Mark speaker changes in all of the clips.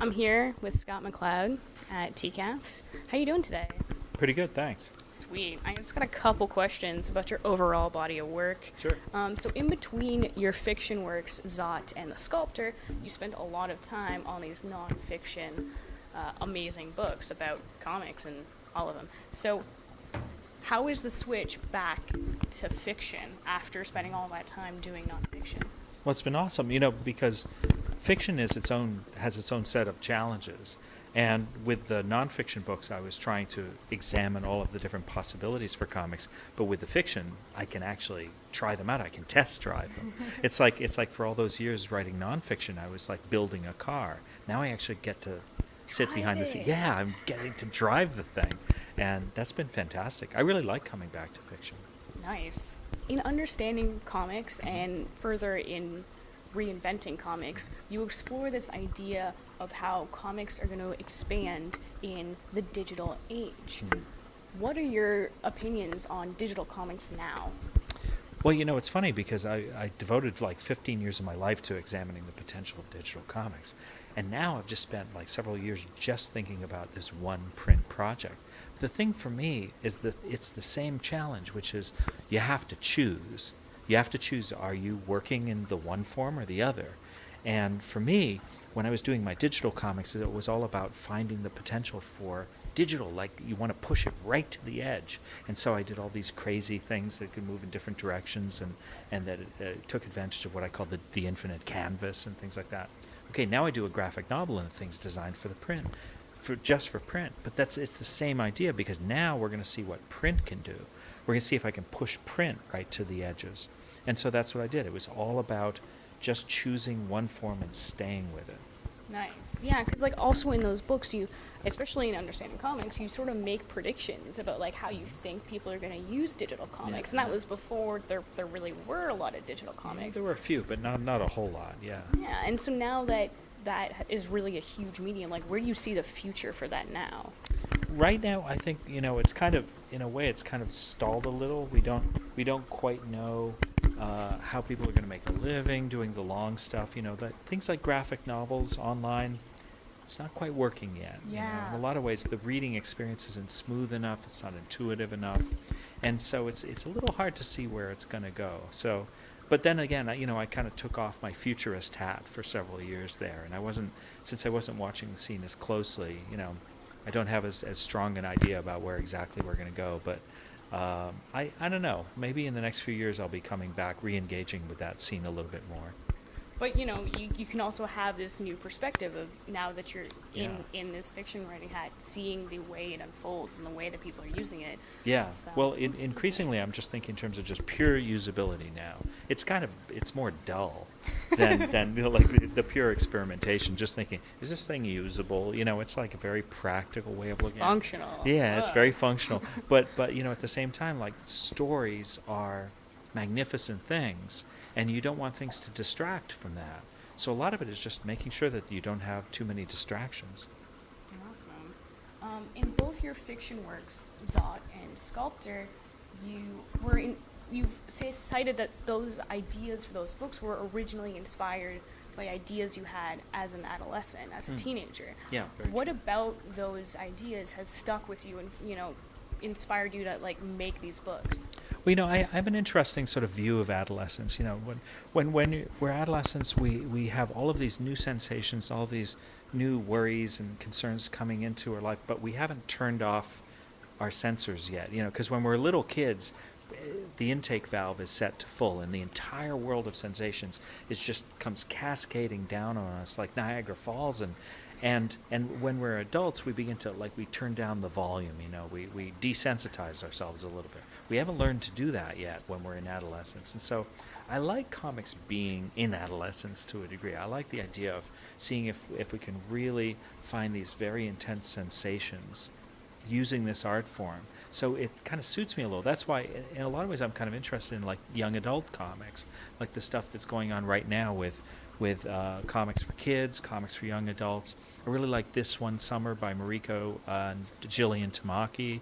Speaker 1: I'm here with Scott McCloud at TCAF. How you doing today?
Speaker 2: Pretty good, thanks.
Speaker 1: Sweet. I just got a couple questions about your overall body of work.
Speaker 2: Sure.
Speaker 1: So in between your fiction works, Zot and The Sculptor, you spent a lot of time on these non-fiction amazing books about comics and all of them. So how is the switch back to fiction after spending all that time doing nonfiction?
Speaker 2: Well, it's been awesome, because fiction has its own set of challenges. And with the nonfiction books, I was trying to examine all of the different possibilities for comics. But with the fiction, I can actually try them out. I can test drive them. It's like for all those years writing nonfiction, I was like building a car. Now I actually get to sit behind the seat. Yeah, I'm getting to drive the thing. And that's been fantastic. I really like coming back to fiction.
Speaker 1: Nice. In understanding comics and further in reinventing comics, you explore this idea of how comics are going to expand in the digital age. What are your opinions on digital comics now?
Speaker 2: Well, it's funny because I devoted like 15 years of my life to examining the potential of digital comics. And now I've just spent like several years just thinking about this one print project. The thing for me is that it's the same challenge, which is you have to choose. You have to choose, are you working in the one form or the other? And for me, when I was doing my digital comics, it was all about finding the potential for digital, like you want to push it right to the edge. And so I did all these crazy things that could move in different directions and that took advantage of what I called the infinite canvas and things like that. Okay, now I do a graphic novel and the thing's designed for the print, just for print. But it's the same idea because now we're going to see what print can do. We're going to see if I can push print right to the edges. And so that's what I did. It was all about just choosing one form and staying with it.
Speaker 1: Nice. Yeah, because also in those books, you, especially in understanding comics, you sort of make predictions about how you think people are going to use digital comics, and that was before there really were a lot of digital comics.
Speaker 2: There were a few, but not a whole lot. Yeah.
Speaker 1: Yeah, and so now that is really a huge medium, where do you see the future for that now?
Speaker 2: Right now, I think it's kind of, in a way, it's kind of stalled a little. We don't quite know how people are going to make a living doing the long stuff. That things like graphic novels online, it's not quite working yet.
Speaker 1: Yeah.
Speaker 2: In a lot of ways, the reading experience isn't smooth enough. It's not intuitive enough, and so it's a little hard to see where it's going to go. So, but then again, I kind of took off my futurist hat for several years there, and since I wasn't watching the scene as closely. I don't have as strong an idea about where exactly we're going to go, but I don't know. Maybe in the next few years I'll be coming back, re-engaging with that scene a little bit more.
Speaker 1: But you can also have this new perspective of now that you're in this fiction writing hat, seeing the way it unfolds and the way that people are using it.
Speaker 2: Yeah.
Speaker 1: So.
Speaker 2: Well, increasingly I'm just thinking in terms of just pure usability now. It's more dull than the pure experimentation. Just thinking, is this thing usable? It's like a very practical way of looking
Speaker 1: functional.
Speaker 2: at it. Yeah, it's very functional. But at the same time, stories are magnificent things. And you don't want things to distract from that. So a lot of it is just making sure that you don't have too many distractions.
Speaker 1: Awesome. In both your fiction works, Zot and Sculptor, you've cited that those ideas for those books were originally inspired by ideas you had as an adolescent, as a teenager.
Speaker 2: Yeah.
Speaker 1: What about those ideas has stuck with you and inspired you to make these books?
Speaker 2: Well, I have an interesting sort of view of adolescence. When we're adolescents, we have all of these new sensations, all these new worries and concerns coming into our life, but we haven't turned off our sensors yet. Because when we're little kids, the intake valve is set to full, and the entire world of sensations comes cascading down on us like Niagara Falls, and when we're adults, we begin to we turn down the volume. We desensitize ourselves a little bit. We haven't learned to do that yet when we're in adolescence, and so I like comics being in adolescence to a degree. I like the idea of seeing if we can really find these very intense sensations using this art form. So it kind of suits me a little. That's why, in a lot of ways, I'm kind of interested in young adult comics, like the stuff that's going on right now with comics for kids, comics for young adults. I really like This One Summer by Mariko and Jillian Tamaki,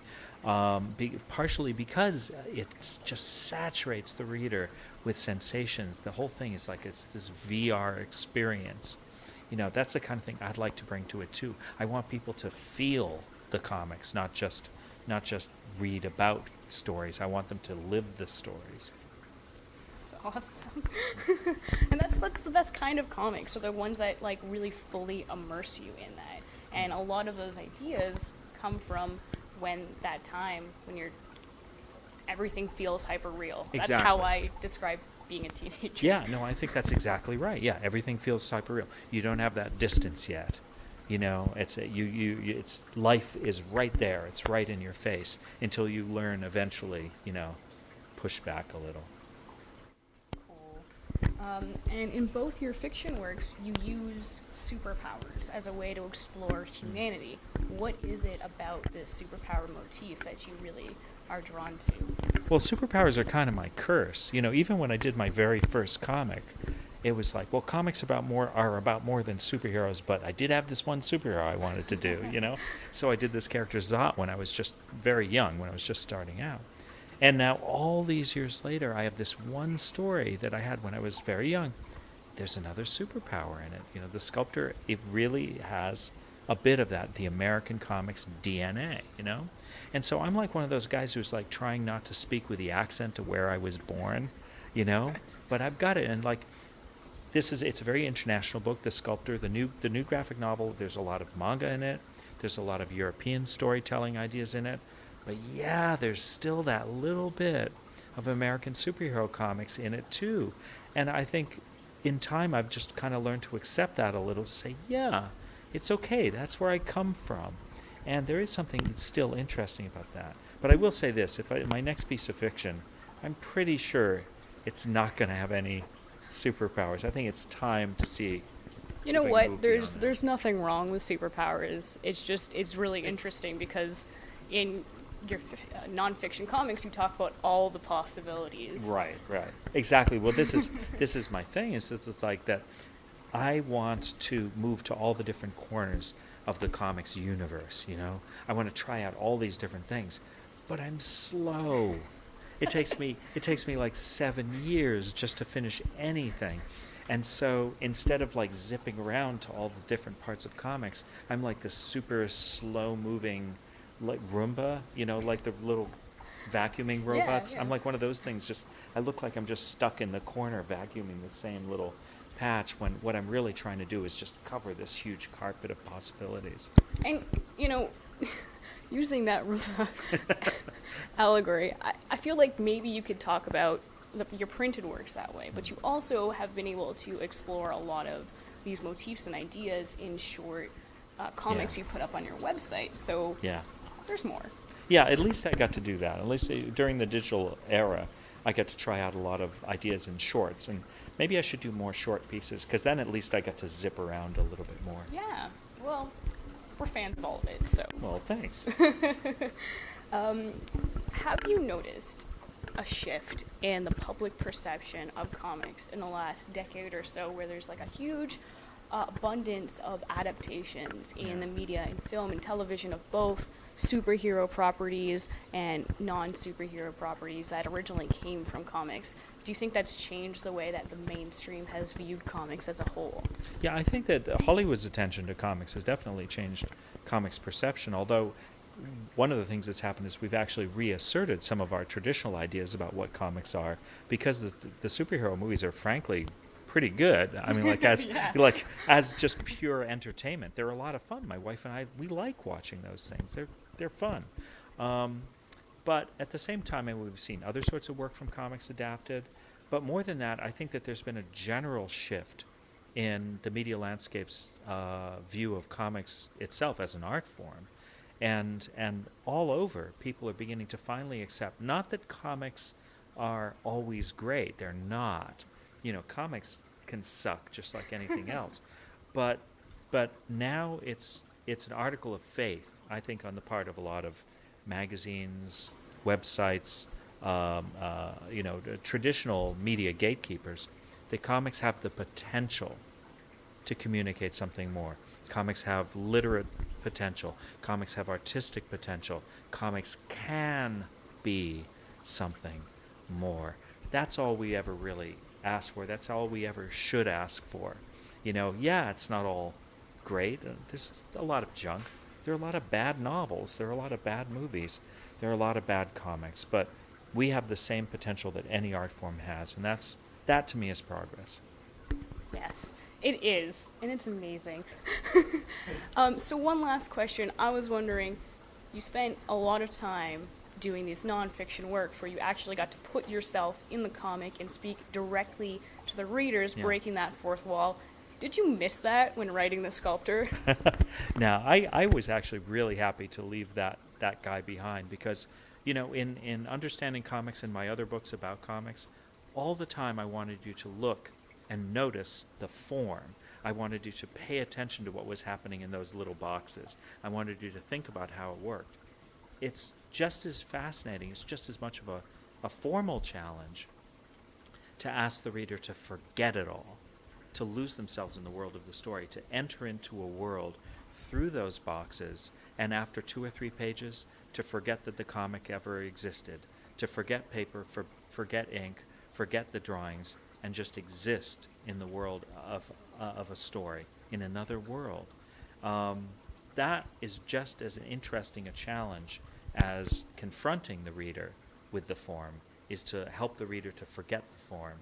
Speaker 2: partially because it just saturates the reader with sensations. The whole thing is it's this VR experience. That's the kind of thing I'd like to bring to it too. I want people to feel the comics, not just read about stories. I want them to live the stories.
Speaker 1: That's awesome. And that's the best kind of comics. So they're ones that like really fully immerse you in that. And a lot of those ideas come from when everything feels hyper real.
Speaker 2: Exactly.
Speaker 1: That's how I describe being a teenager.
Speaker 2: Yeah, no, I think that's exactly right. Yeah, everything feels hyper real. You don't have that distance yet. It's life is right there. It's right in your face until you learn eventually, push back a little.
Speaker 1: Cool. And in both your fiction works, you use superpowers as a way to explore humanity. What is it about this superpower motif that you really are drawn to?
Speaker 2: Well, superpowers are kind of my curse. Even when I did my very first comic, it was like, well, comics are about more than superheroes, but I did have this one superhero I wanted to do, So I did this character Zot when I was just very young, when I was just starting out. And now all these years later, I have this one story that I had when I was very young. There's another superpower in it. The sculptor, it really has a bit of that, the American comics DNA, And so I'm like one of those guys who's like trying not to speak with the accent of where I was born, But I've got it, and like, it's a very international book, The Sculptor, the new graphic novel. There's a lot of manga in it. There's a lot of European storytelling ideas in it. But yeah, there's still that little bit of American superhero comics in it too. And I think in time I've just kind of learned to accept that a little, say, yeah, it's okay, that's where I come from. And there is something still interesting about that. But I will say this, my next piece of fiction, I'm pretty sure it's not going to have any superpowers. I think it's time to see.
Speaker 1: You know what? There's nothing wrong with superpowers. It's really interesting because in your nonfiction comics, you talk about all the possibilities.
Speaker 2: Right. Exactly. Well, this is my thing. It's like that. I want to move to all the different corners of the comics universe. I want to try out all these different things, but I'm slow. It takes me like 7 years just to finish anything. And so instead of like zipping around to all the different parts of comics, I'm like this super slow moving like Roomba, like the little vacuuming robots.
Speaker 1: Yeah.
Speaker 2: I'm like one of those things. I look like I'm just stuck in the corner vacuuming the same little patch when what I'm really trying to do is just cover this huge carpet of possibilities.
Speaker 1: And, using that Roomba allegory, I feel like maybe you could talk about your printed works that way, but you also have been able to explore a lot of these motifs and ideas in short comics you put up on your website. So there's more.
Speaker 2: Yeah, at least I got to do that. At least during the digital era, I got to try out a lot of ideas in shorts. And maybe I should do more short pieces, because then at least I got to zip around a little bit more.
Speaker 1: Yeah, well, we're fans of all of it, so.
Speaker 2: Well, thanks.
Speaker 1: Have you noticed a shift in the public perception of comics in the last decade or so, where there's like a huge abundance of adaptations in the media and film and television of both superhero properties and non-superhero properties that originally came from comics? Do you think that's changed the way that the mainstream has viewed comics as a whole? Yeah,
Speaker 2: I think that Hollywood's attention to comics has definitely changed comics' perception, although one of the things that's happened is we've actually reasserted some of our traditional ideas about what comics are, because the superhero movies are frankly pretty good. I mean, as just pure entertainment, they're a lot of fun. My wife and I, we like watching those things. They're fun. But at the same time, we've seen other sorts of work from comics adapted. But more than that, I think that there's been a general shift in the media landscape's view of comics itself as an art form. And all over, people are beginning to finally accept, not that comics are always great. They're not. Comics can suck just like anything else. But now it's an article of faith, I think, on the part of a lot of magazines, websites, traditional media gatekeepers, that comics have the potential to communicate something more. Comics have literate potential. Comics have artistic potential. Comics can be something more. That's all we ever really ask for. That's all we ever should ask for. Yeah, it's not all great. There's a lot of junk. There are a lot of bad novels. There are a lot of bad movies. There are a lot of bad comics. But we have the same potential that any art form has, and that to me is progress.
Speaker 1: Yes, it is, and it's amazing. So one last question. I was wondering, you spent a lot of time doing these nonfiction works where you actually got to put yourself in the comic and speak directly to the readers,
Speaker 2: Yeah.
Speaker 1: breaking that fourth wall. Did you miss that when writing The Sculptor?
Speaker 2: Now, I was actually really happy to leave that guy behind because, in understanding comics and my other books about comics, all the time I wanted you to look and notice the form. I wanted you to pay attention to what was happening in those little boxes. I wanted you to think about how it worked. It's just as fascinating, it's just as much of a formal challenge to ask the reader to forget it all, to lose themselves in the world of the story, to enter into a world through those boxes, and after 2 or 3 pages, to forget that the comic ever existed, to forget paper, forget ink, forget the drawings, and just exist in the world of a story, in another world. That is just as interesting a challenge as confronting the reader with the form, is to help the reader to forget the form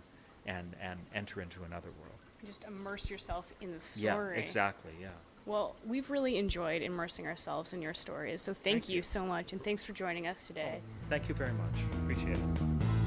Speaker 2: and enter into another world.
Speaker 1: Just immerse yourself in the story.
Speaker 2: Yeah, exactly, yeah.
Speaker 1: Well, we've really enjoyed immersing ourselves in your stories, so thank you so much, and thanks for joining us today.
Speaker 2: Thank you very much. Appreciate it.